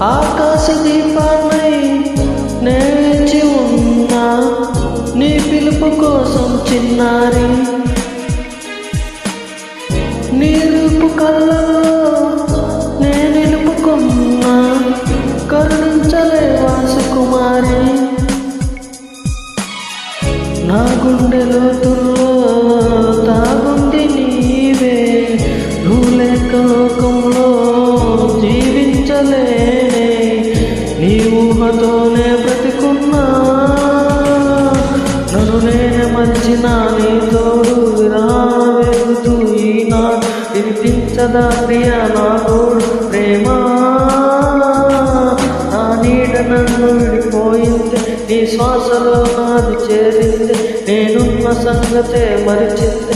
ఆకాశ దీపాలై నేచి ఉన్నా నీ పిలుపు కోసం చిన్నారి. నీ రూపు కళ్ళలో నే నిలుపుకున్నా కరుణించలేవా సుకుమారి. నా గుండె లోతుల్లో తాగుంది నీవే, నువ్వు లేక లోకంలో జీవించలేనే. నీ ఊహతోనే బ్రతికున్నా, నన్ను నేనే మర్చినా నీ తోడు విరావేగుతూ ఈనాడు వినిపించదా ప్రియా నా తోడు ప్రేమ. నా నీడ నన్ను విడిపోయింది, నీ శ్వాసలో నాది చేరింది, నేనున్న సంగతే మరిచింది.